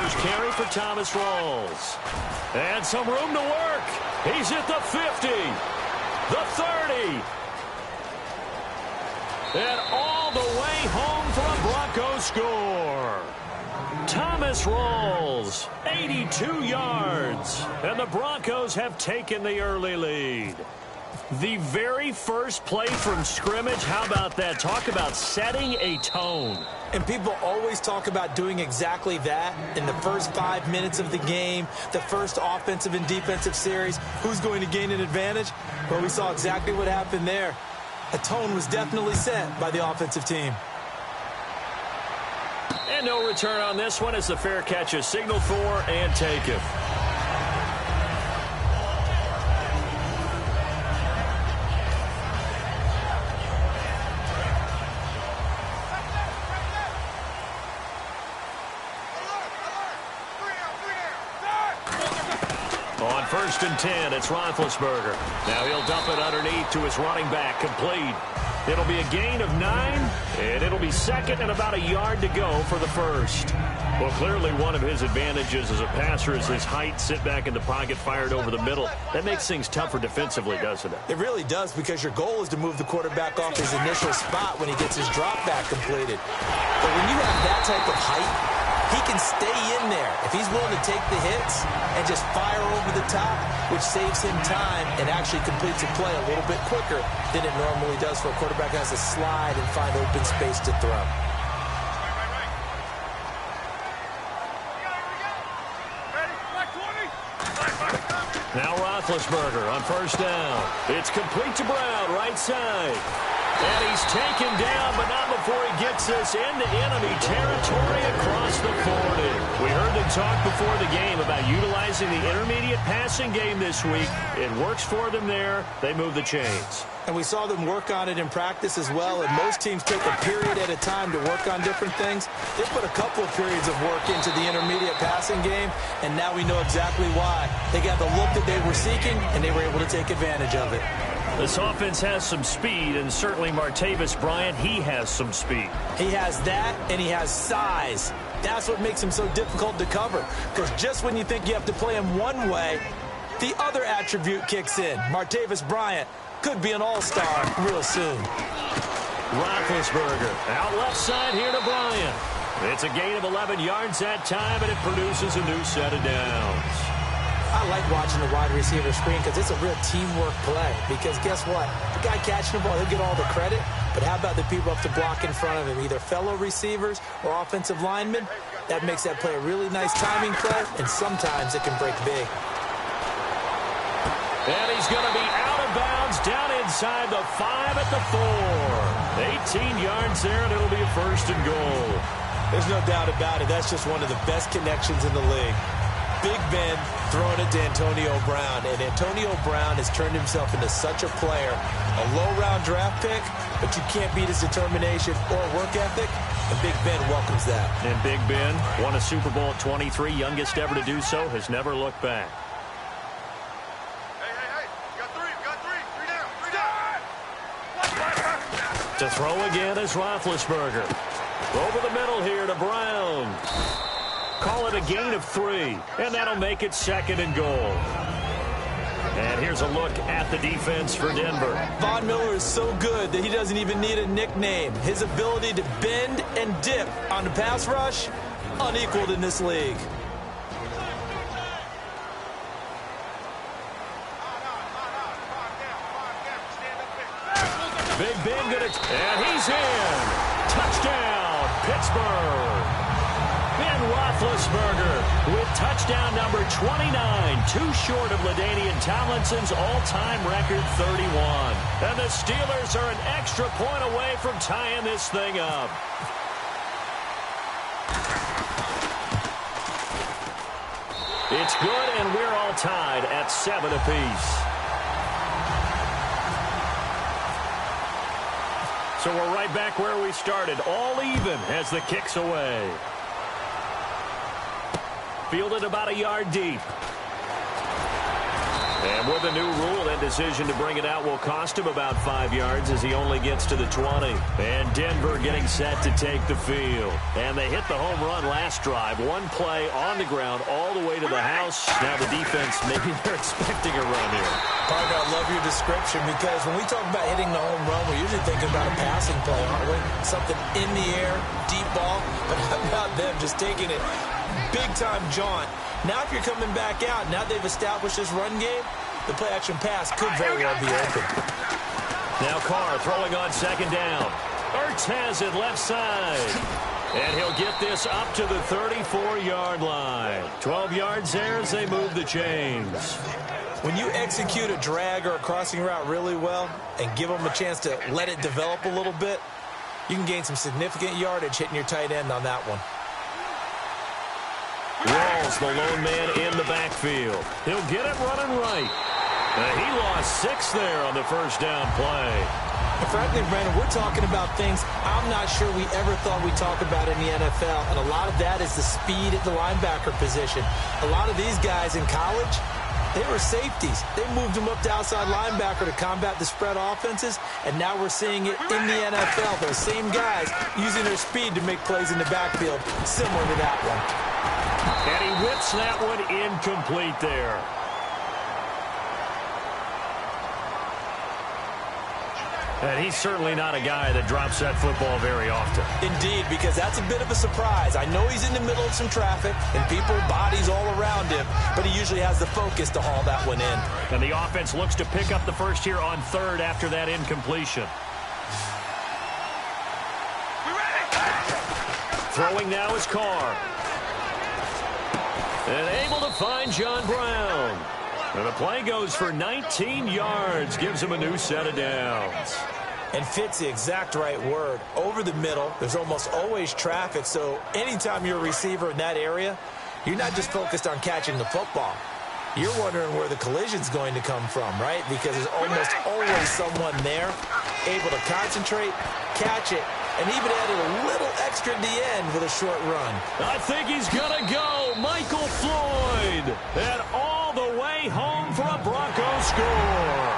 first carry for Thomas Rawls. And some room to work. He's at the 50, the 30, and all the way home for a Broncos score. Thomas Rawls, 82 yards, and the Broncos have taken the early lead. The very first play from scrimmage, how about that? Talk about setting a tone. And people always talk about doing exactly that in the first 5 minutes of the game, the first offensive and defensive series. Who's going to gain an advantage? Well, we saw exactly what happened there. A tone was definitely set by the offensive team. And no return on this one as the fair catch is signaled for and taken. On 1st and 10, it's Roethlisberger. Now he'll dump it underneath to his running back, complete. It'll be a gain of 9, and it'll be second and about a yard to go for the first. Well, clearly one of his advantages as a passer is his height, sit back in the pocket, fired over the middle. That makes things tougher defensively, doesn't it? It really does, because your goal is to move the quarterback off his initial spot when he gets his drop back completed. But when you have that type of height, he can stay in there if he's willing to take the hits and just fire over the top, which saves him time and actually completes a play a little bit quicker than it normally does for a quarterback who has to slide and find open space to throw. Now Roethlisberger on 1st down. It's complete to Brown, right side. And he's taken down, but not before he gets us into enemy territory across the 40. We heard them talk before the game about utilizing the intermediate passing game this week. It works for them there. They move the chains. And we saw them work on it in practice as well, and most teams take a period at a time to work on different things. They put a couple of periods of work into the intermediate passing game, and now we know exactly why. They got the look that they were seeking, and they were able to take advantage of it. This offense has some speed, and certainly Martavis Bryant, he has some speed. He has that, and he has size. That's what makes him so difficult to cover, because just when you think you have to play him one way, the other attribute kicks in. Martavis Bryant could be an all-star real soon. Roethlisberger out left side here to Bryant. It's a gain of 11 yards that time, and it produces a new set of downs. I like watching the wide receiver screen because it's a real teamwork play. Because guess what? The guy catching the ball, he'll get all the credit. But how about the people up to block in front of him, either fellow receivers or offensive linemen? That makes that play a really nice timing play, and sometimes it can break big. And he's going to be out of bounds down inside the 5 at the 4. 18 yards there, and it'll be a 1st and goal. There's no doubt about it. That's just one of the best connections in the league. Big Ben throwing it to Antonio Brown, and Antonio Brown has turned himself into such a player. A low-round draft pick, but you can't beat his determination or work ethic, and Big Ben welcomes that. And Big Ben won a Super Bowl at 23, youngest ever to do so, has never looked back. Hey, you got three down. To throw again is Roethlisberger. Over the middle here to Brown. Call it a gain of 3, and that'll make it 2nd and goal. And here's a look at the defense for Denver. Von Miller is so good that he doesn't even need a nickname. His ability to bend and dip on the pass rush, unequaled in this league. Big Ben and he's in. Touchdown, Pittsburgh. Ben Roethlisberger with touchdown number 29, too short of LaDainian Tomlinson's all-time record 31. And the Steelers are an extra point away from tying this thing up. It's good, and we're all tied at 7 apiece. So we're right back where we started, all even as the kick's away. Fielded about a yard deep. And with a new rule, that decision to bring it out will cost him about 5 yards as he only gets to the 20. And Denver getting set to take the field. And they hit the home run last drive. One play on the ground all the way to the house. Now the defense, maybe they're expecting a run here. Partner, I love your description because when we talk about hitting the home run, we're usually thinking about a passing play, aren't we? Something in the air, deep ball. But how about them just taking it big-time jaunt? Now if you're coming back out, now they've established this run game, the play-action pass could very well be open. Now Carr throwing on second down. Ertz has it left side. And he'll get this up to the 34-yard line. 12 yards there as they move the chains. When you execute a drag or a crossing route really well and give them a chance to let it develop a little bit, you can gain some significant yardage hitting your tight end on that one. Rawls, the lone man in the backfield. He'll get it running right. He lost 6 there on the first down play. And frankly, Brandon, we're talking about things I'm not sure we ever thought we'd talk about in the NFL, and a lot of that is the speed at the linebacker position. A lot of these guys in college, they were safeties. They moved them up to outside linebacker to combat the spread offenses, and now we're seeing it in the NFL. Those same guys using their speed to make plays in the backfield, similar to that one. And he whips that one incomplete there. And he's certainly not a guy that drops that football very often. Indeed, because that's a bit of a surprise. I know he's in the middle of some traffic and people, bodies all around him, but he usually has the focus to haul that one in. And the offense looks to pick up the first here on third after that incompletion. Throwing now is Carr. And able to find John Brown. And the play goes for 19 yards, gives him a new set of downs. And fits the exact right word. Over the middle, there's almost always traffic, so anytime you're a receiver in that area, you're not just focused on catching the football. You're wondering where the collision's going to come from, right? Because there's almost always someone there able to concentrate, catch it, and even added a little extra at the end with a short run. I think he's going to go. Michael Floyd. And all the way home for a Broncos score.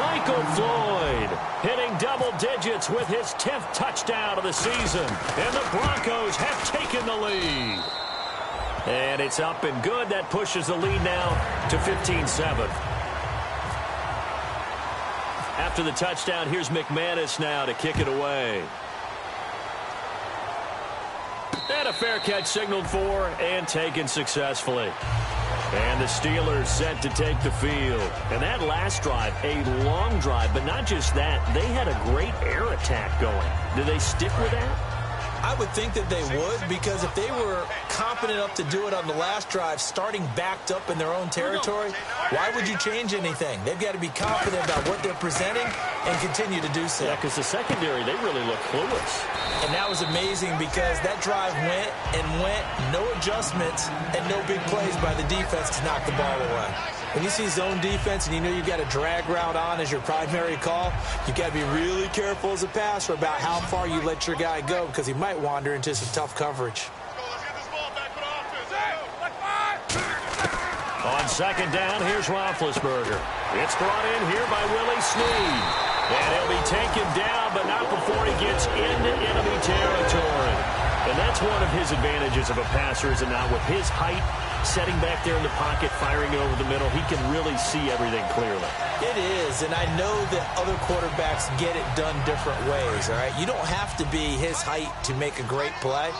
Michael Floyd hitting double digits with his 10th touchdown of the season. And the Broncos have taken the lead. And it's up and good. That pushes the lead now to 15-7. After the touchdown, here's McManus now to kick it away. And a fair catch signaled for and taken successfully. And the Steelers set to take the field. And that last drive, a long drive, but not just that. They had a great air attack going. Do they stick with that? I would think that they would, because if they were confident enough to do it on the last drive, starting backed up in their own territory, why would you change anything? They've got to be confident about what they're presenting and continue to do so. Yeah, because the secondary, they really look clueless. And that was amazing because that drive went and went, no adjustments, and no big plays by the defense to knock the ball away. When you see zone defense and you know you've got a drag route on as your primary call, you've got to be really careful as a passer about how far you let your guy go because he might wander into some tough coverage. On second down, here's Roethlisberger. It's brought in here by Willie Snead. And he'll be taken down, but not before he gets into enemy territory. And that's one of his advantages of a passer, is it not? With his height, setting back there in the pocket, firing it over the middle, he can really see everything clearly. It is, and I know that other quarterbacks get it done different ways, all right? You don't have to be his height to make a great play.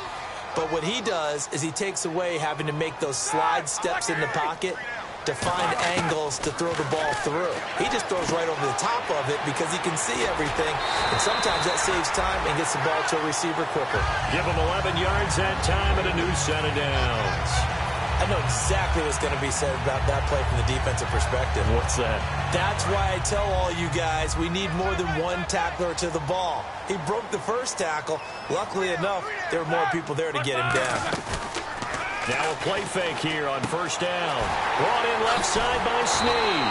But what he does is he takes away having to make those slide steps in the pocket to find angles to throw the ball through. He just throws right over the top of it because he can see everything, and sometimes that saves time and gets the ball to a receiver quicker. Give him 11 yards that time and a new set of downs. I know exactly what's going to be said about that play from the defensive perspective. What's that? That's why I tell all you guys we need more than one tackler to the ball. He broke the first tackle. Luckily enough, there were more people there to get him down. Now a play fake here on first down. Brought in left side by Snead.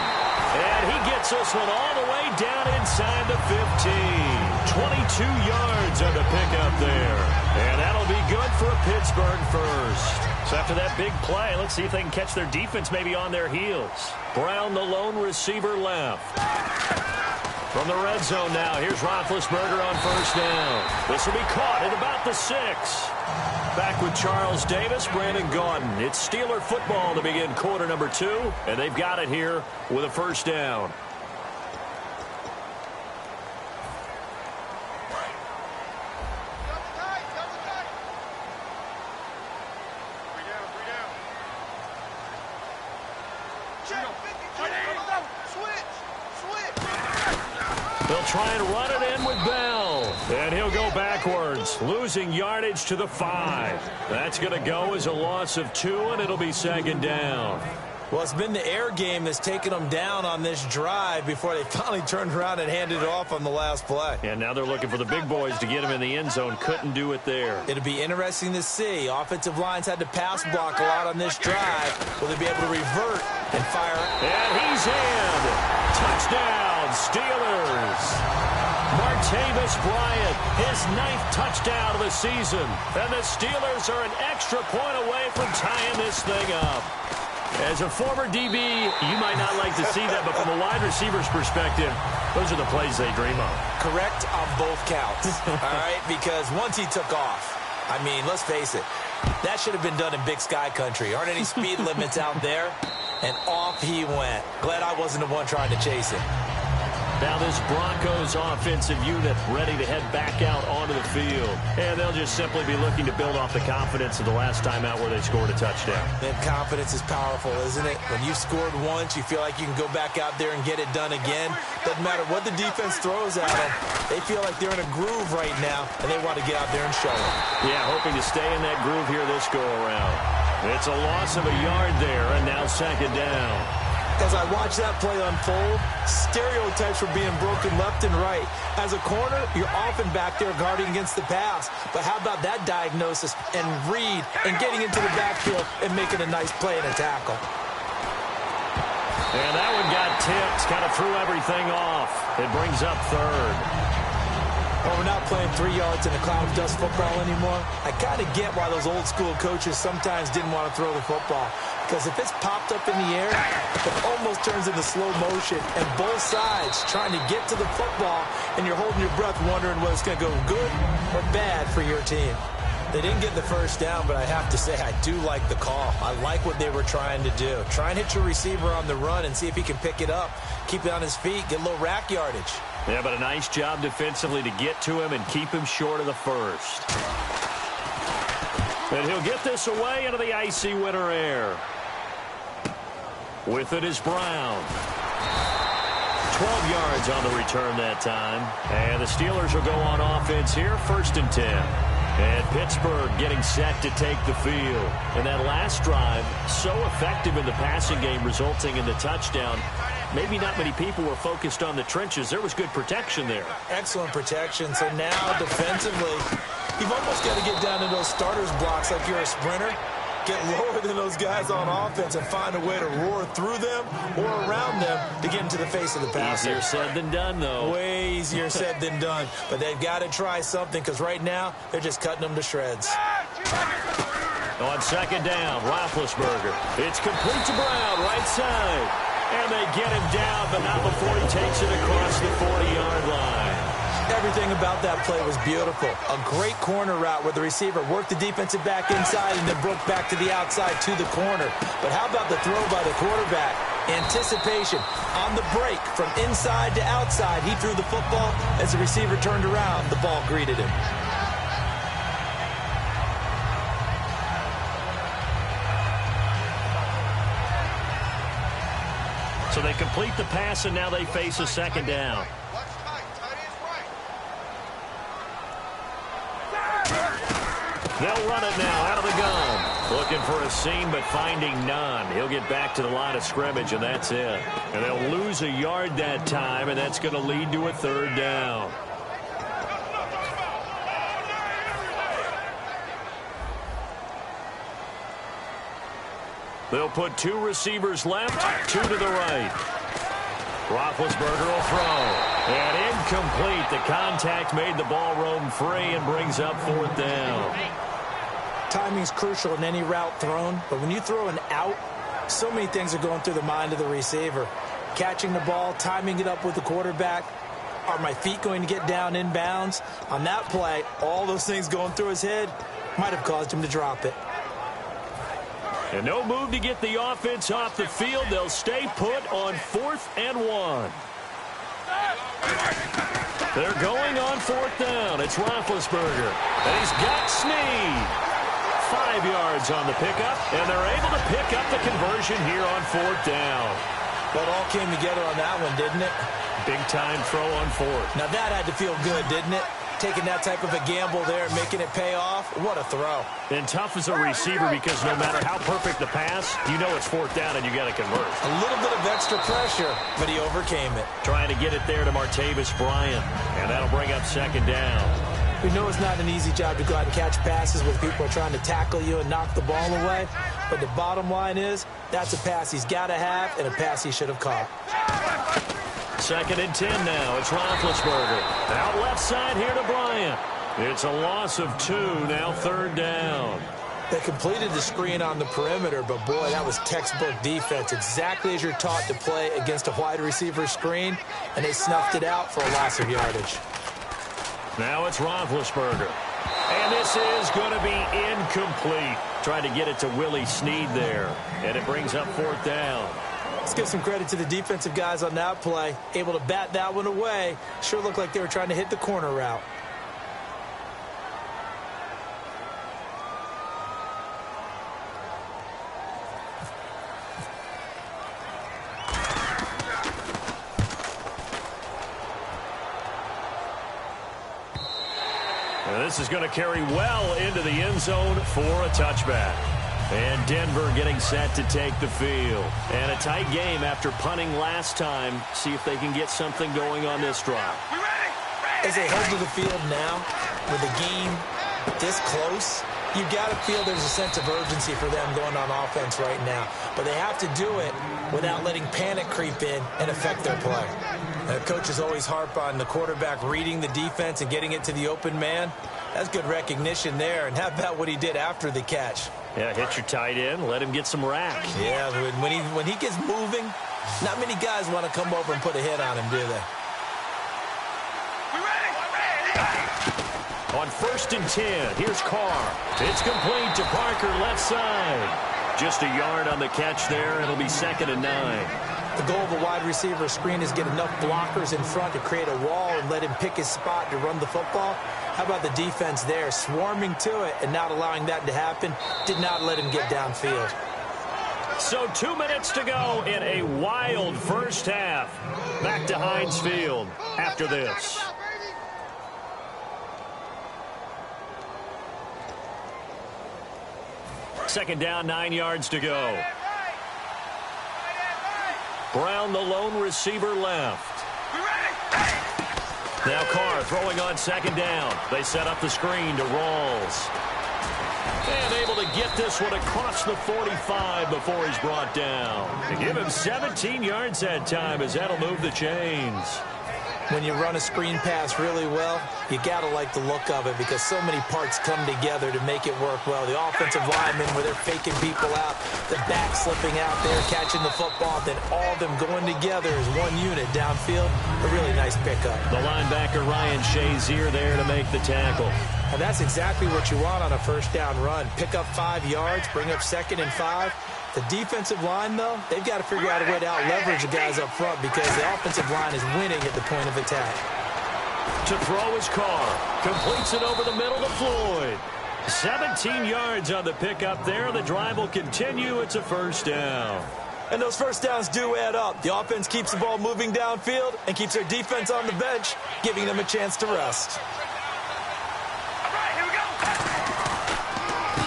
And he gets this one all the way down inside the 15. 22 yards on the pickup there. And that'll be good for a Pittsburgh first. So after that big play, let's see if they can catch their defense maybe on their heels. Brown, the lone receiver left. From the red zone now, here's Roethlisberger on first down. This will be caught at about the 6. Back with Charles Davis, Brandon Gaudin. It's Steeler football to begin quarter number 2, and they've got it here with a first down. They'll try and run it in with Bell. And he'll go backwards, losing yardage to the 5. That's going to go as a loss of 2, and it'll be second down. Well, it's been the air game that's taken them down on this drive before they finally turned around and handed it off on the last play. And now they're looking for the big boys to get him in the end zone. Couldn't do it there. It'll be interesting to see. Offensive lines had to pass block a lot on this drive. Will they be able to revert and fire? And he's in. Touchdown, Steelers. Martavis Bryant, his 9th touchdown of the season. And the Steelers are an extra point away from tying this thing up. As a former DB, you might not like to see that, but from a wide receiver's perspective, those are the plays they dream of. Correct on both counts, all right? Because once he took off, I mean, let's face it, that should have been done in Big Sky Country. Aren't any speed limits out there? And off he went. Glad I wasn't the one trying to chase him. Now this Broncos offensive unit ready to head back out onto the field. And they'll just simply be looking to build off the confidence of the last time out where they scored a touchdown. And confidence is powerful, isn't it? When you've scored once, you feel like you can go back out there and get it done again. Doesn't matter what the defense throws at them. They feel like they're in a groove right now, and they want to get out there and show it. Yeah, hoping to stay in that groove here this go-around. It's a loss of a yard there, and now second down. As I watch that play unfold, stereotypes were being broken left and right. As a corner, you're often back there guarding against the pass. But how about that diagnosis and read and getting into the backfield and making a nice play and a tackle? And that one got tipped, kind of threw everything off. It brings up third. Well, we're not playing 3 yards in a cloud of dust football anymore. I kind of get why those old school coaches sometimes didn't want to throw the football. Because if it's popped up in the air, it almost turns into slow motion. And both sides trying to get to the football, and you're holding your breath wondering whether it's going to go good or bad for your team. They didn't get the first down, but I have to say I do like the call. I like what they were trying to do. Try and hit your receiver on the run and see if he can pick it up, keep it on his feet, get a little rack yardage. Yeah, but a nice job defensively to get to him and keep him short of the first. And he'll get this away into the icy winter air. With it is Brown. 12 yards on the return that time. And the Steelers will go on offense here, 1st and 10. And Pittsburgh getting set to take the field. And that last drive, so effective in the passing game, resulting in the touchdown. Maybe not many people were focused on the trenches. There was good protection there. Excellent protection. So now, defensively, you've almost got to get down to those starters blocks like you're a sprinter. Get lower than those guys on offense and find a way to roar through them or around them to get into the face of the passer. Easier said than done, though. Way easier said than done. But they've got to try something because right now they're just cutting them to shreds. On second down, Roethlisberger. It's complete to Brown, right side. And they get him down, but not before he takes it across the 40-yard line. Everything about that play was beautiful. A great corner route where the receiver worked the defensive back inside and then broke back to the outside to the corner. But how about the throw by the quarterback? Anticipation on the break from inside to outside. He threw the football. As the receiver turned around, the ball greeted him. So they complete the pass, and now they face a second down. They'll run it now out of the gun. Looking for a seam, but finding none. He'll get back to the line of scrimmage, and that's it. And they'll lose a yard that time, and that's going to lead to a third down. They'll put 2 receivers left, 2 to the right. Roethlisberger will throw. And incomplete. The contact made the ball roam free and brings up 4th down. Timing's crucial in any route thrown, but when you throw an out, so many things are going through the mind of the receiver. Catching the ball, timing it up with the quarterback. Are my feet going to get down inbounds? On that play, all those things going through his head might have caused him to drop it. And no move to get the offense off the field. They'll stay put on 4th and 1. They're going on 4th down. It's Roethlisberger. And he's got Snead. 5 yards on the pickup, and they're able to pick up the conversion here on 4th down. Well, it all came together on that one, didn't it? Big-time throw on 4th. Now, that had to feel good, didn't it? Taking that type of a gamble there and making it pay off. What a throw. And tough as a receiver because no matter how perfect the pass, you know it's 4th down and you got to convert. A little bit of extra pressure, but he overcame it. Trying to get it there to Martavis Bryant, and that'll bring up 2nd down. We know it's not an easy job to go out and catch passes when people are trying to tackle you and knock the ball away. But the bottom line is, that's a pass he's got to have and a pass he should have caught. 2nd and 10 now. It's Roethlisberger. Out left side here to Bryant. It's a loss of 2. Now 3rd down. They completed the screen on the perimeter, but boy, that was textbook defense. Exactly as you're taught to play against a wide receiver screen, and they snuffed it out for a loss of yardage. Now it's Roethlisberger. And this is going to be incomplete. Trying to get it to Willie Snead there. And it brings up 4th down. Let's give some credit to the defensive guys on that play. Able to bat that one away. Sure looked like they were trying to hit the corner route. And this is going to carry well into the end zone for a touchback. And Denver getting set to take the field. And a tight game after punting last time. See if they can get something going on this drive. As they head to the field now, with the game this close, you got to feel there's a sense of urgency for them going on offense right now. But they have to do it without letting panic creep in and affect their play. Coaches always harp on the quarterback reading the defense and getting it to the open man. That's good recognition there. And how about what he did after the catch? Yeah, hit your tight end, let him get some rack. Yeah, when he gets moving, not many guys want to come over and put a hit on him, do they? On 1st and 10, here's Carr. It's complete to Parker left side. Just a yard on the catch there. It'll be 2nd and 9. The goal of a wide receiver screen is get enough blockers in front to create a wall and let him pick his spot to run the football. How about the defense there, swarming to it and not allowing that to happen? Did not let him get downfield. So 2 minutes to go in a wild first half. Back to Heinz Field after this. Second down, 9 yards to go. Brown, the lone receiver, left. Now Carr throwing on 2nd down. They set up the screen to Rawls. And able to get this one across the 45 before he's brought down. To give him 17 yards that time as that'll move the chains. When you run a screen pass really well, you got to like the look of it because so many parts come together to make it work well. The offensive linemen where they're faking people out, the back slipping out there, catching the football, then all of them going together as one unit downfield. A really nice pickup. The linebacker Ryan Shazier there to make the tackle. And that's exactly what you want on a first down run. Pick up 5 yards, bring up 2nd and 5. The defensive line, though, they've got to figure out a way to out-leverage the guys up front because the offensive line is winning at the point of attack. To throw his Carr. Completes it over the middle to Floyd. 17 yards on the pickup there. The drive will continue. It's a first down. And those first downs do add up. The offense keeps the ball moving downfield and keeps their defense on the bench, giving them a chance to rest.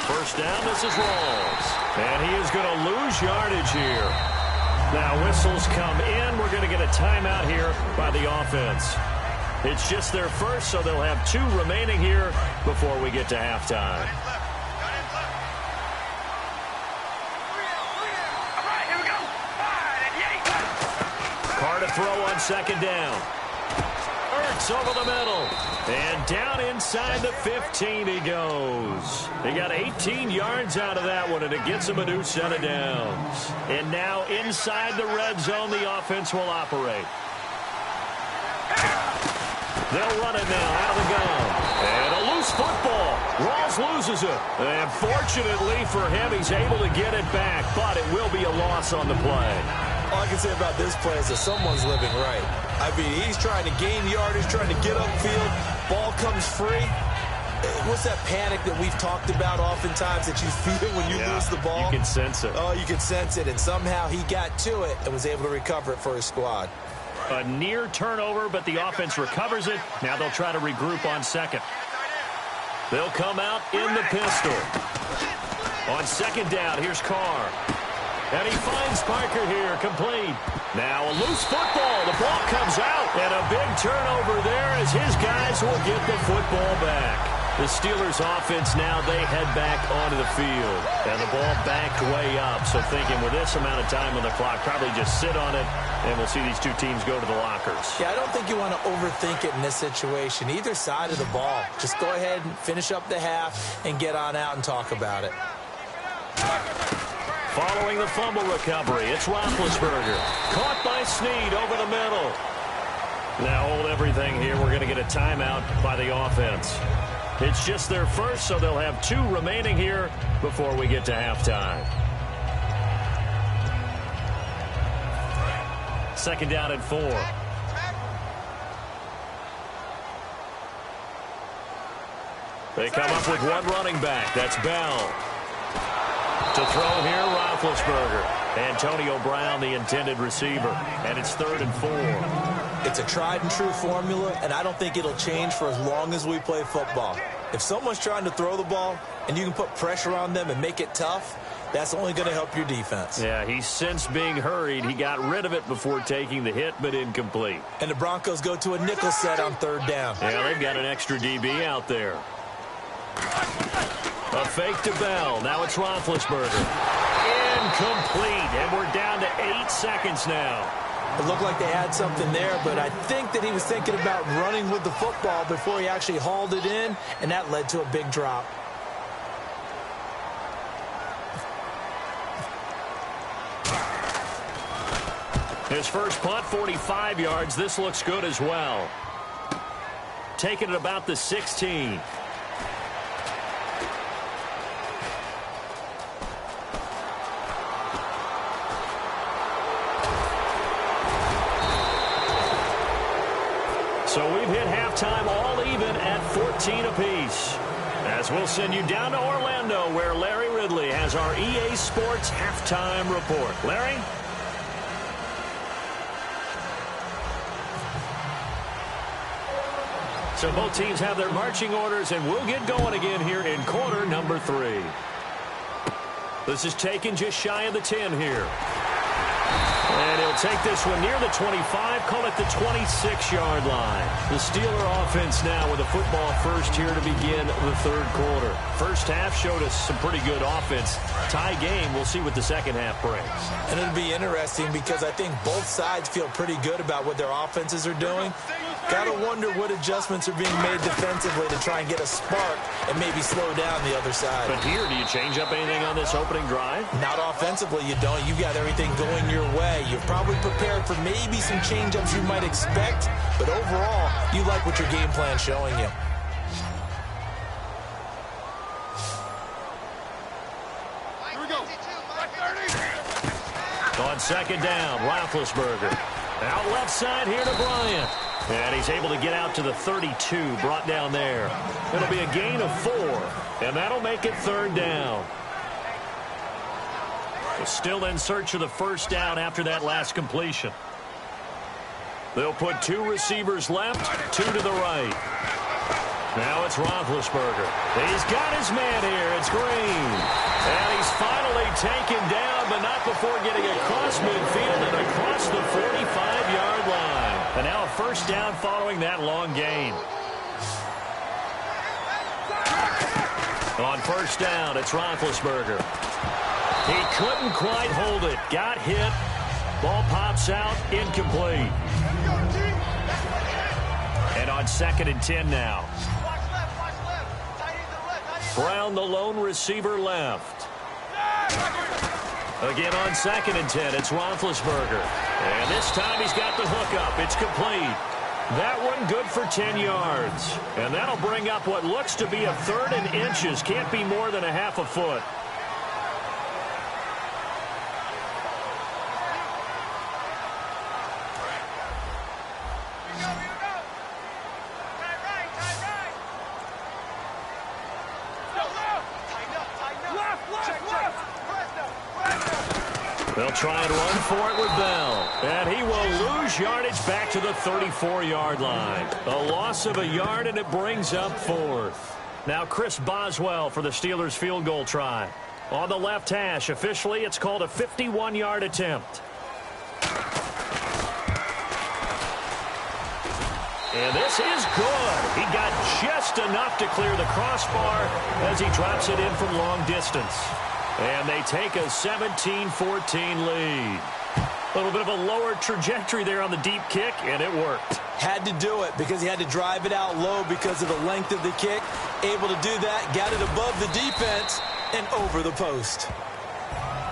First down, this is Rawls. And he is going to lose yardage here. Now whistles come in. We're going to get a timeout here by the offense. It's just their first, so they'll have 2 remaining here before we get to halftime. Carr to throw on 2nd down. Hurts over the middle. And down inside the 15 he goes. He got 18 yards out of that one, and it gets him a new set of downs. And now inside the red zone, the offense will operate. They'll run it now out of the gun. And a loose football. Rawls loses it. And fortunately for him, he's able to get it back, but it will be a loss on the play. All I can say about this play is that someone's living right. I mean, he's trying to gain yardage, trying to get upfield. Ball comes free. What's that panic that we've talked about oftentimes that you feel when you lose the ball? You can sense it. Oh, you can sense it. And somehow he got to it and was able to recover it for his squad. A near turnover, but the offense recovers it. Now they'll try to regroup on second. They'll come out in the pistol. On second down, here's Carr. And he finds Parker here, complete. Now a loose football. The ball comes out. And a big turnover there as his guys will get the football back. The Steelers offense now, they head back onto the field. And the ball backed way up. So thinking with this amount of time on the clock, probably just sit on it, and we'll see these two teams go to the lockers. Yeah, I don't think you want to overthink it in this situation. Either side of the ball. Just go ahead and finish up the half and get on out and talk about it. Following the fumble recovery, it's Roethlisberger. Caught by Snead over the middle. Now hold everything here. We're going to get a timeout by the offense. It's just their first, so they'll have 2 remaining here before we get to halftime. Second down and 4. They come up with one running back. That's Bell. To throw here, Roethlisberger. Antonio Brown, the intended receiver. And it's 3rd and 4. It's a tried-and-true formula, and I don't think it'll change for as long as we play football. If someone's trying to throw the ball and you can put pressure on them and make it tough, that's only going to help your defense. Yeah, he's sensed being hurried. He got rid of it before taking the hit, but incomplete. And the Broncos go to a nickel set on 3rd down. Yeah, they've got an extra DB out there. A fake to Bell. Now it's Roethlisberger. Incomplete, and we're down to 8 seconds now. It looked like they had something there, but I think that he was thinking about running with the football before he actually hauled it in, and that led to a big drop. His first punt, 45 yards. This looks good as well. Taking it about the 16. So we've hit halftime all even at 14 apiece. As we'll send you down to Orlando, where Larry Ridley has our EA Sports halftime report. Larry? So both teams have their marching orders, and we'll get going again here in quarter number 3. This is taken just shy of the 10 here. And he'll take this one near the 25, call it the 26-yard line. The Steeler offense now with a football first here to begin the 3rd quarter. First half showed us some pretty good offense. Tie game, we'll see what the second half brings. And it'll be interesting because I think both sides feel pretty good about what their offenses are doing. Got to wonder what adjustments are being made defensively to try and get a spark and maybe slow down the other side. But here, do you change up anything on this opening drive? Not offensively, you don't. You've got everything going your way. You've probably prepared for maybe some change-ups you might expect, but overall, you like what your game plan's showing you. Here we go. 30. On second down, Roethlisberger. Out left side here to Bryant. And he's able to get out to the 32, brought down there. It'll be a gain of 4, and that'll make it 3rd down. Still in search of the first down after that last completion. They'll put 2 receivers left, 2 to the right. Now it's Roethlisberger. He's got his man here. It's Green. And he's finally taken down, but not before getting across midfield and across the 45-yard line. And now a first down following that long gain. On first down, it's Roethlisberger. He couldn't quite hold it. Got hit. Ball pops out. Incomplete. And on 2nd and 10 now. Watch left, watch left. Tight end to the left, tight end. Brown, the lone receiver, left. Again on 2nd and 10, it's Roethlisberger. And this time he's got the hook up. It's complete. That one good for 10 yards. And that'll bring up what looks to be a 3rd and inches. Can't be more than a half a foot. They'll try and run for it with Bell. And he will lose yardage back to the 34-yard line. A loss of a yard, and it brings up 4th. Now Chris Boswell for the Steelers field goal try. On the left hash, officially it's called a 51-yard attempt. And this is good. He got just enough to clear the crossbar as he drops it in from long distance. And they take a 17-14 lead. A little bit of a lower trajectory there on the deep kick, and it worked. Had to do it because he had to drive it out low because of the length of the kick. Able to do that, got it above the defense and over the post.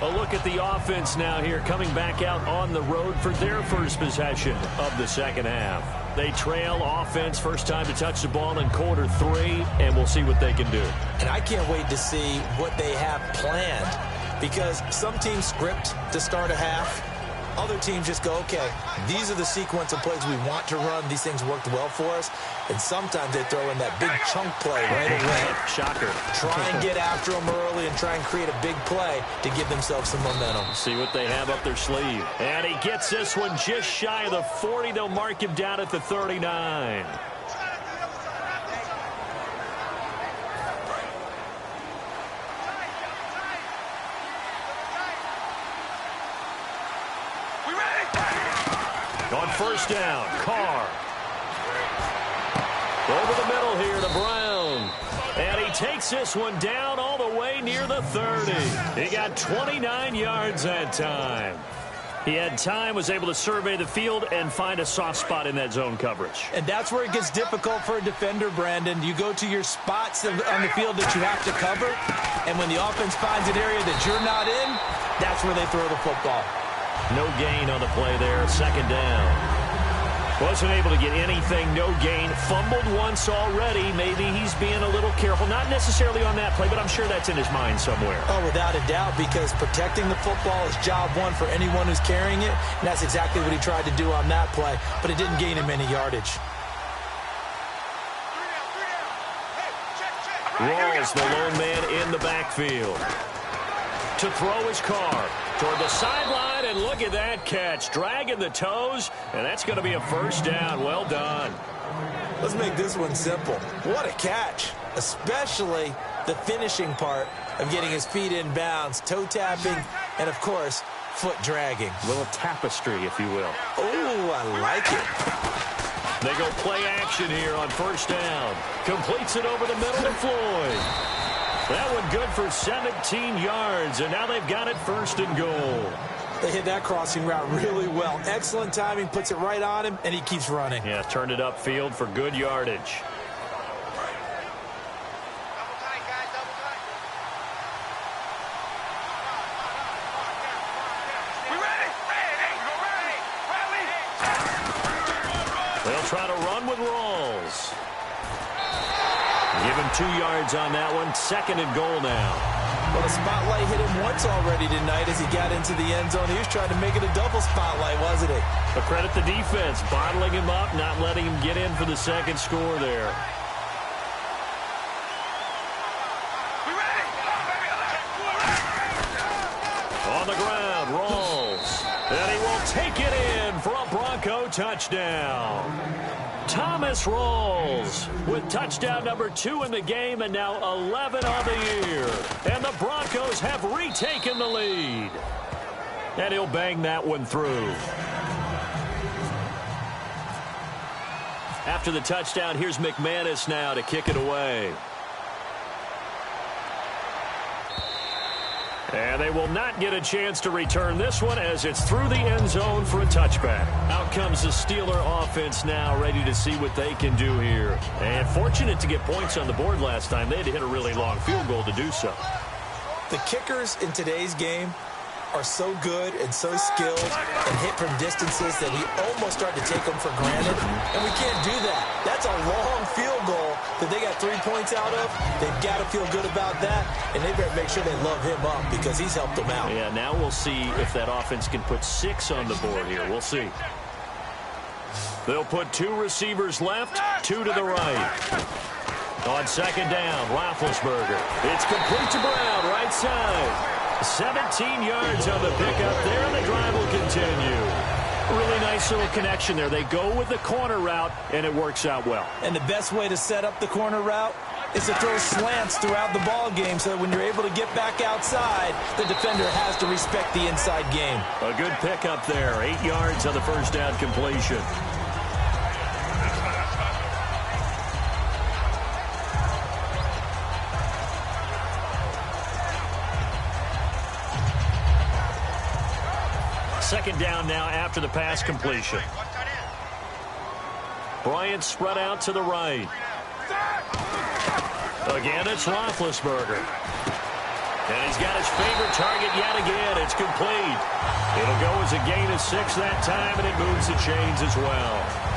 A look at the offense now here, coming back out on the road for their first possession of the second half. They trail offense, first time to touch the ball in quarter 3, and we'll see what they can do. And I can't wait to see what they have planned, because some teams script to start a half. Other teams just go, okay, these are the sequence of plays we want to run. These things worked well for us. And sometimes they throw in that big chunk play right away. Shocker. Try and get after them early and try and create a big play to give themselves some momentum. See what they have up their sleeve. And he gets this one just shy of the 40. They'll mark him down at the 39. On first down, Carr. Over the middle here to Brown. And he takes this one down all the way near the 30. He got 29 yards that time. He had time, was able to survey the field and find a soft spot in that zone coverage. And that's where it gets difficult for a defender, Brandon. You go to your spots on the field that you have to cover, and when the offense finds an area that you're not in, that's where they throw the football. No gain on the play there, second down. Wasn't able to get anything, no gain. Fumbled once already. Maybe he's being a little careful. Not necessarily on that play, but I'm sure that's in his mind somewhere. Oh, without a doubt, because protecting the football is job one for anyone who's carrying it, and that's exactly what he tried to do on that play, but it didn't gain him any yardage. Rawls, the lone man in the backfield. To throw his Carr toward the sideline, and look at that catch. Dragging the toes, and that's going to be a first down. Well done. Let's make this one simple. What a catch, especially the finishing part of getting his feet in bounds, toe tapping, and, of course, foot dragging. A little tapestry, if you will. Oh, I like it. They go play action here on first down. Completes it over the middle to Floyd. That one good for 17 yards, and now they've got it first and goal. They hit that crossing route really well. Excellent timing, puts it right on him, and he keeps running. Yeah, turned it upfield for good yardage. They'll try to run with Rawls. Give him 2 yards on that one. Second and goal now. Well, the spotlight hit him once already tonight as he got into the end zone. He was trying to make it a double spotlight, wasn't he? But credit the defense, bottling him up, not letting him get in for the second score there. On the ground, Rawls. And he will take it in for a Bronco touchdown. Thomas Rawls with touchdown number 2 in the game, and now 11 on the year. And the Broncos have retaken the lead. And he'll bang that one through. After the touchdown, here's McManus now to kick it away. And they will not get a chance to return this one as it's through the end zone for a touchback. Out comes the Steeler offense now, ready to see what they can do here. And fortunate to get points on the board last time. They had to hit a really long field goal to do so. The kickers in today's game are so good and so skilled and hit from distances that we almost start to take them for granted. And we can't do that. That's a long field goal that they got 3 points out of. They've got to feel good about that, and they better make sure they love him up because he's helped them out. Yeah, now we'll see if that offense can put 6 on the board here. We'll see. They'll put 2 receivers left, 2 to the right. On second down, Roethlisberger. It's complete to Brown, right side. 17 yards on the pickup there, and the drive will continue. Really nice little connection there. They go with the corner route, and it works out well. And the best way to set up the corner route is to throw slants throughout the ball game so that when you're able to get back outside, the defender has to respect the inside game. A good pickup there. 8 yards on the first down completion. Second down now after the pass completion. Bryant spread out to the right. Again, it's Roethlisberger. And he's got his favorite target yet again. It's complete. It'll go as a gain of 6 that time, and it moves the chains as well.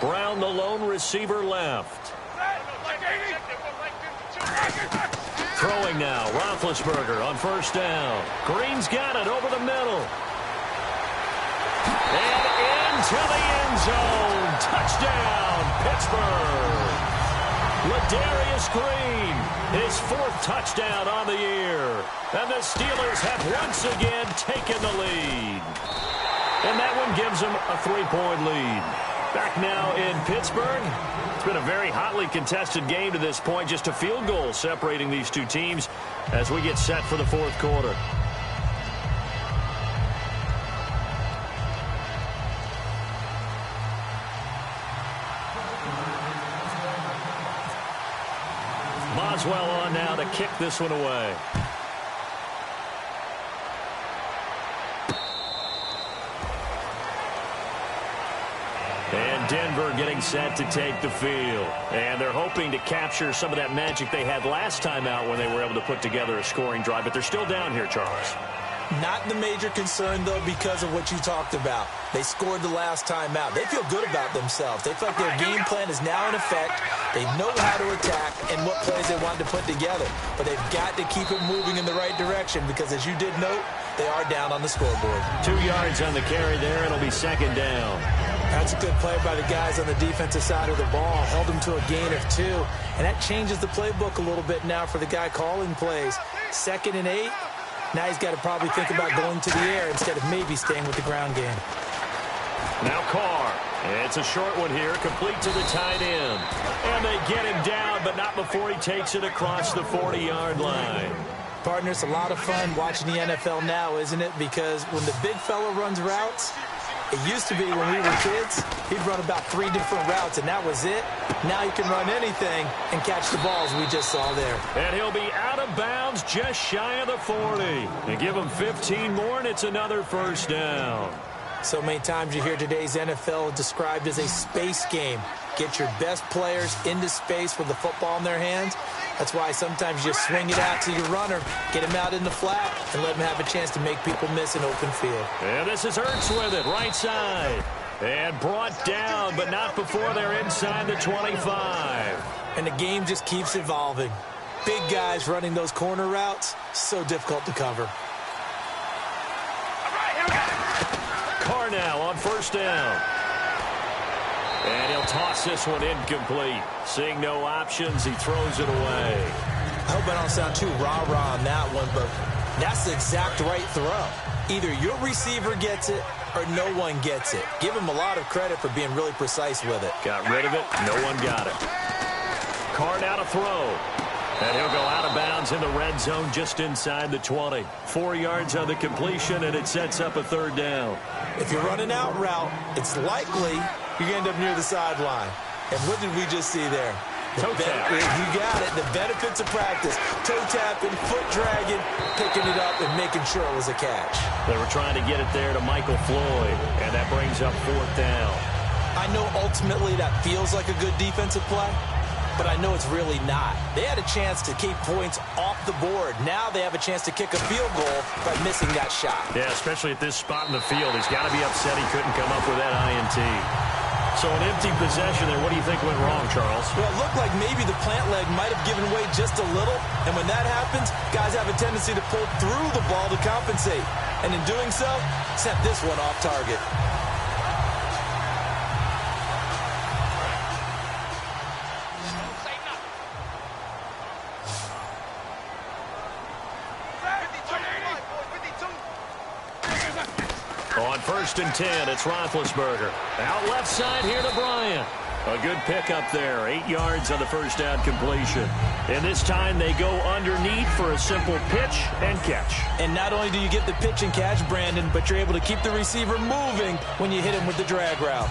Brown, the lone receiver left. Throwing now, Roethlisberger on first down. Green's got it over the middle. And into the end zone. Touchdown, Pittsburgh. Ladarius Green, his 4th touchdown on the year. And the Steelers have once again taken the lead. And that one gives them a 3-point lead. Back now in Pittsburgh. It's been a very hotly contested game to this point. Just a field goal separating these two teams as we get set for the 4th quarter. Boswell on now to kick this one away. And Denver getting set to take the field. And they're hoping to capture some of that magic they had last time out when they were able to put together a scoring drive. But they're still down here, Charles. Not the major concern, though, because of what you talked about. They scored the last time out. They feel good about themselves. They feel like their game plan is now in effect. They know how to attack and what plays they want to put together. But they've got to keep it moving in the right direction because, as you did note, they are down on the scoreboard. 2 yards on the carry there. It'll be second down. That's a good play by the guys on the defensive side of the ball. Held them to a gain of 2. And that changes the playbook a little bit now for the guy calling plays. 2nd and 8. Now he's got to probably think about going to the air instead of maybe staying with the ground game. Now Carr. It's a short one here, complete to the tight end. And they get him down, but not before he takes it across the 40-yard line. Partner, it's a lot of fun watching the NFL now, isn't it? Because when the big fella runs routes, it used to be when we were kids, he'd run about 3 different routes, and that was it. Now he can run anything and catch the balls we just saw there. And he'll be out of bounds just shy of the 40. And give him 15 more, and it's another first down. So many times you hear today's NFL described as a space game. Get your best players into space with the football in their hands. That's why sometimes you swing it out to your runner, get him out in the flat, and let him have a chance to make people miss an open field. And this is Ertz with it, right side. And brought down, but not before they're inside the 25. And the game just keeps evolving. Big guys running those corner routes, so difficult to cover. Carr now on first down. And he'll toss this one incomplete. Seeing no options, he throws it away. I hope I don't sound too rah-rah on that one, but that's the exact right throw. Either your receiver gets it or no one gets it. Give him a lot of credit for being really precise with it. Got rid of it. No one got it. Carr now to throw. And he'll go out of of bounds in the red zone just inside the 20. 4 yards on the completion, and it sets up a third down. If you're running out route, it's likely you're going to end up near the sideline. And what did we just see there? Toe tap. You got it. The benefits of practice. Toe tapping, foot dragging, picking it up, and making sure it was a catch. They were trying to get it there to Michael Floyd, and that brings up fourth down. I know ultimately that feels like a good defensive play, but I know it's really not. They had a chance to keep points off the board. Now they have a chance to kick a field goal by missing that shot. Yeah, especially at this spot in the field. He's got to be upset he couldn't come up with that INT. So an empty possession there. What do you think went wrong, Charles? Well, it looked like maybe the plant leg might have given way just a little. And when that happens, guys have a tendency to pull through the ball to compensate. And in doing so, sent this one off target. On 1st and 10, it's Roethlisberger. Out left side here to Bryant. A good pickup there. 8 yards on the first down completion. And this time they go underneath for a simple pitch and catch. And not only do you get the pitch and catch, Brandon, but you're able to keep the receiver moving when you hit him with the drag route.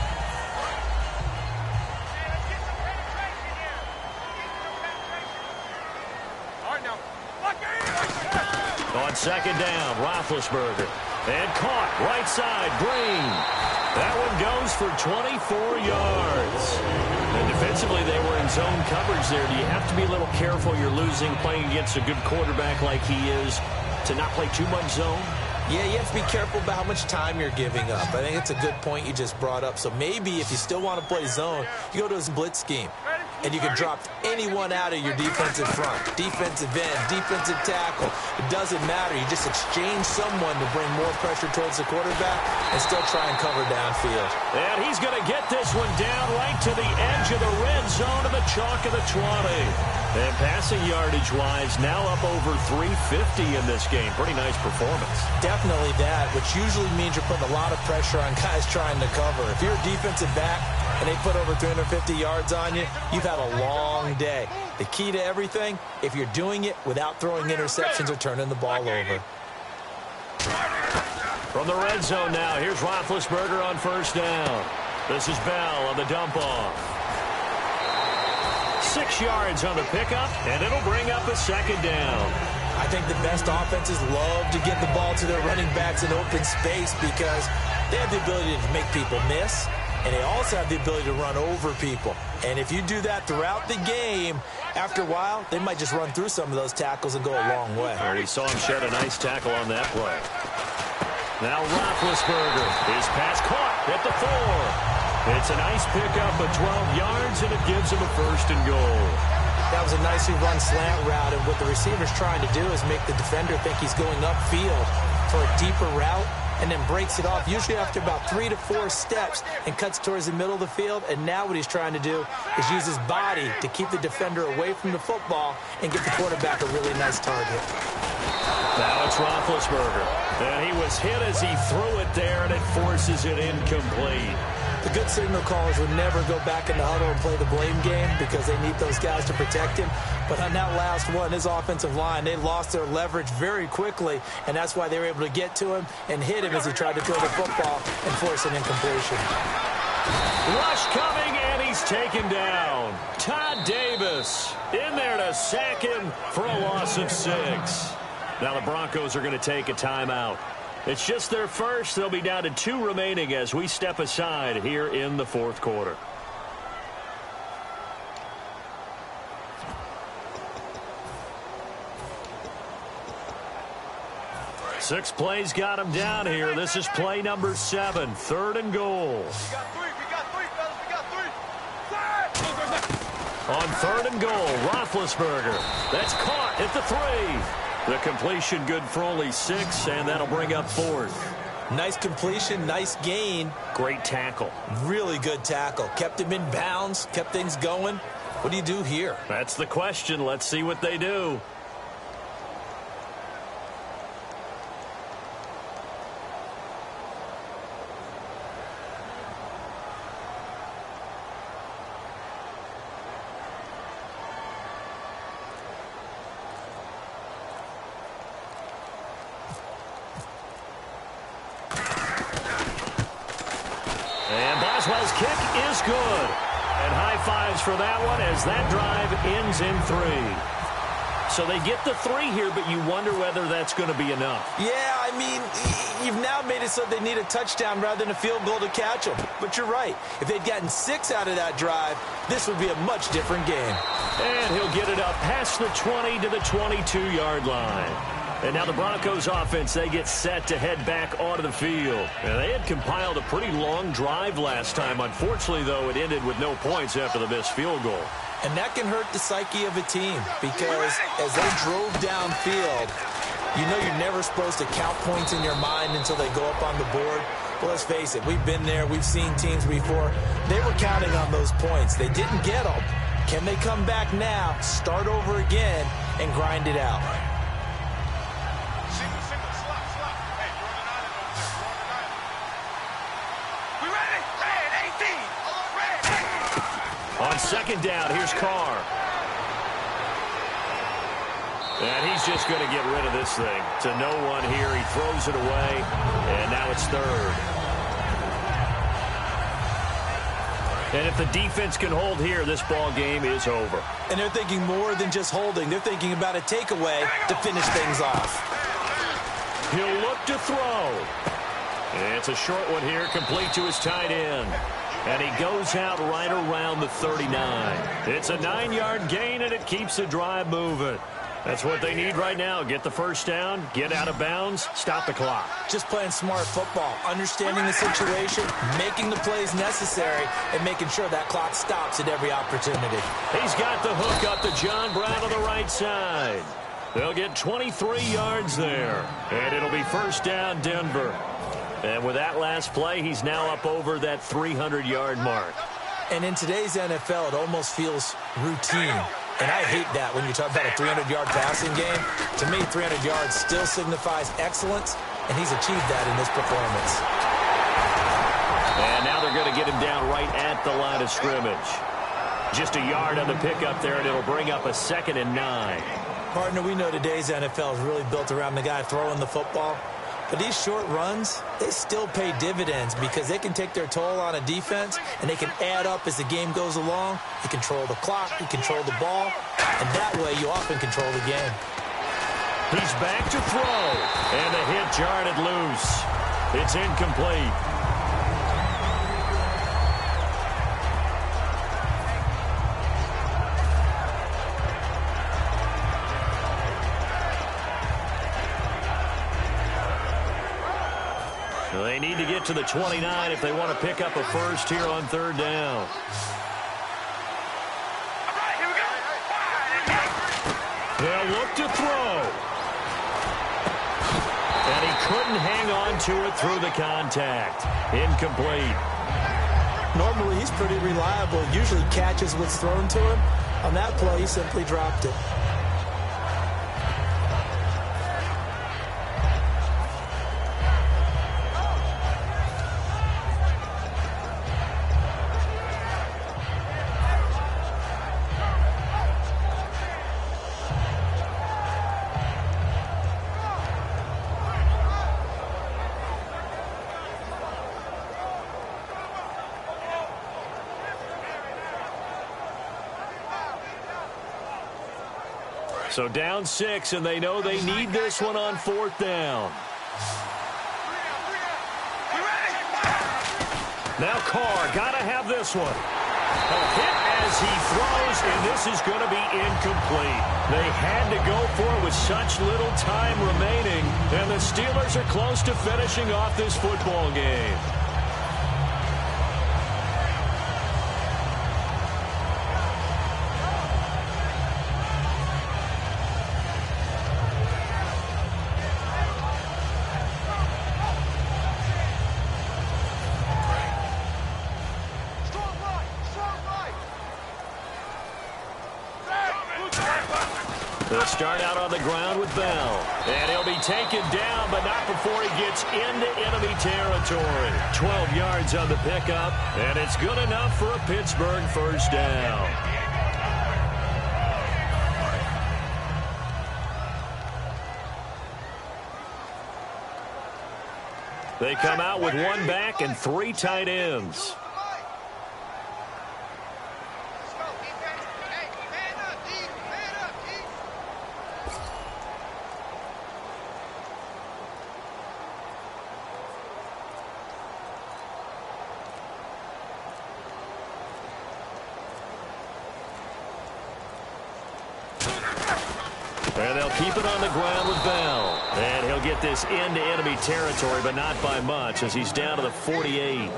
On 2nd down, Roethlisberger. And caught, right side, Green. That one goes for 24 yards. And defensively, they were in zone coverage there. Do you have to be a little careful? You're losing, playing against a good quarterback like he is, to not play too much zone? Yeah, you have to be careful about how much time you're giving up. I think it's a good point you just brought up. So maybe if you still want to play zone, you go to his blitz scheme. And you can drop anyone out of your defensive front. Defensive end, defensive tackle. It doesn't matter. You just exchange someone to bring more pressure towards the quarterback and still try and cover downfield. And he's going to get this one down right to the edge of the red zone of the chalk of the 20. And passing yardage-wise, now up over 350 in this game. Pretty nice performance. Definitely that, which usually means you're putting a lot of pressure on guys trying to cover. If you're a defensive back and they put over 350 yards on you, you've had a long day. The key to everything, if you're doing it without throwing interceptions or turning the ball over. From the red zone now, here's Roethlisberger on 1st down. This is Bell on the dump-off. 6 yards on the pickup, and it'll bring up a 2nd down. I think the best offenses love to get the ball to their running backs in open space because they have the ability to make people miss, and they also have the ability to run over people. And if you do that throughout the game, after a while, they might just run through some of those tackles and go a long way. Well, we saw him shed a nice tackle on that play. Now Roethlisberger. His pass caught at the 4. It's a nice pickup of 12 yards, and it gives him a 1st and goal. That was a nicely run slant route, and what the receiver's trying to do is make the defender think he's going upfield for a deeper route, and then breaks it off, usually after about 3 to 4 steps, and cuts towards the middle of the field. And now what he's trying to do is use his body to keep the defender away from the football and get the quarterback a really nice target. Now it's Roethlisberger. And he was hit as he threw it there, and it forces it incomplete. The good signal callers would never go back in the huddle and play the blame game because they need those guys to protect him. But on that last one, his offensive line, they lost their leverage very quickly, and that's why they were able to get to him and hit him as he tried to throw the football and force an incompletion. Rush coming, and he's taken down. Todd Davis in there to sack him for a loss of 6. Now the Broncos are going to take a timeout. It's just their first. They'll be down to 2 remaining as we step aside here in the 4th quarter. Six plays got him down here. This is play number 7, 3rd and goal. We got 3, fellas, we got 3. On 3rd and goal, Roethlisberger. That's caught at the 3. The completion good for only 6, and that'll bring up 4th. Nice completion, nice gain. Great tackle. Really good tackle. Kept him in bounds, kept things going. What do you do here? That's the question. Let's see what they do. Boswell's kick is good. And high fives for that one as that drive ends in 3. So they get the 3 here, but you wonder whether that's going to be enough. Yeah, I mean, you've now made it so they need a touchdown rather than a field goal to catch them. But you're right. If they'd gotten 6 out of that drive, this would be a much different game. And he'll get it up past the 20 to the 22-yard line. And now the Broncos offense, they get set to head back onto the field. And they had compiled a pretty long drive last time. Unfortunately, though, it ended with no points after the missed field goal. And that can hurt the psyche of a team because as they drove downfield, you know you're never supposed to count points in your mind until they go up on the board. Well, let's face it, we've been there. We've seen teams before. They were counting on those points. They didn't get them. Can they come back now, start over again, and grind it out? On second down, here's Carr. And he's just going to get rid of this thing. To no one here. He throws it away. And now it's 3rd. And if the defense can hold here, this ball game is over. And they're thinking more than just holding. They're thinking about a takeaway to finish things off. He'll look to throw. And it's a short one here, complete to his tight end. And he goes out right around the 39. It's a 9-yard gain, and it keeps the drive moving. That's what they need right now. Get the first down, get out of bounds, stop the clock. Just playing smart football, understanding the situation, making the plays necessary, and making sure that clock stops at every opportunity. He's got the hook up to John Brown on the right side. They'll get 23 yards there, and it'll be first down, Denver. And with that last play, he's now up over that 300-yard mark. And in today's NFL, it almost feels routine. And I hate that when you talk about a 300-yard passing game. To me, 300 yards still signifies excellence, and he's achieved that in this performance. And now they're going to get him down right at the line of scrimmage. Just a yard on the pickup there, and it'll bring up a 2nd and 9. Partner, we know today's NFL is really built around the guy throwing the football. But these short runs, they still pay dividends because they can take their toll on a defense, and they can add up as the game goes along. You control the clock, you control the ball, and that way you often control the game. He's back to throw, and the hit jarred it loose. It's incomplete. They need to get to the 29 if they want to pick up a first here on 3rd down. They'll look to throw. And he couldn't hang on to it through the contact. Incomplete. Normally, he's pretty reliable. Usually catches what's thrown to him. On that play, he simply dropped it. So down 6, and they know they need this one on 4th down. Now Carr, got to have this one. A hit as he throws, and this is going to be incomplete. They had to go for it with such little time remaining, and the Steelers are close to finishing off this football game. They'll start out on the ground with Bell. And he'll be taken down, but not before he gets into enemy territory. 12 yards on the pickup, and it's good enough for a Pittsburgh first down. They come out with 1 back and 3 tight ends. And they'll keep it on the ground with Bell. And he'll get this into enemy territory, but not by much, as he's down to the 48.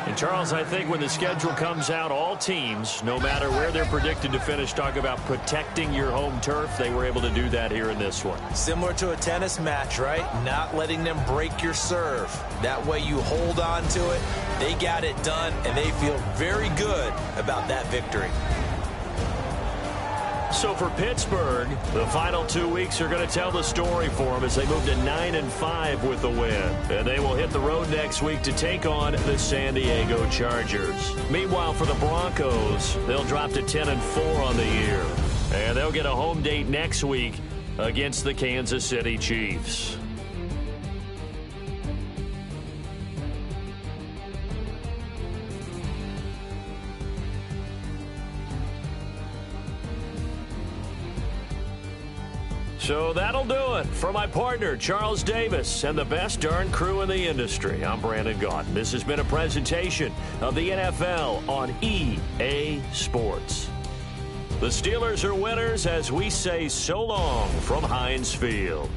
And, Charles, I think when the schedule comes out, all teams, no matter where they're predicted to finish, talk about protecting your home turf. They were able to do that here in this one. Similar to a tennis match, right? Not letting them break your serve. That way you hold on to it. They got it done, and they feel very good about that victory. So for Pittsburgh, the final 2 weeks are going to tell the story for them as they move to 9-5 with the win. And they will hit the road next week to take on the San Diego Chargers. Meanwhile, for the Broncos, they'll drop to 10-4 on the year. And they'll get a home date next week against the Kansas City Chiefs. So that'll do it. For my partner, Charles Davis, and the best darn crew in the industry, I'm Brandon Gaudin. This has been a presentation of the NFL on EA Sports. The Steelers are winners as we say so long from Heinz Field.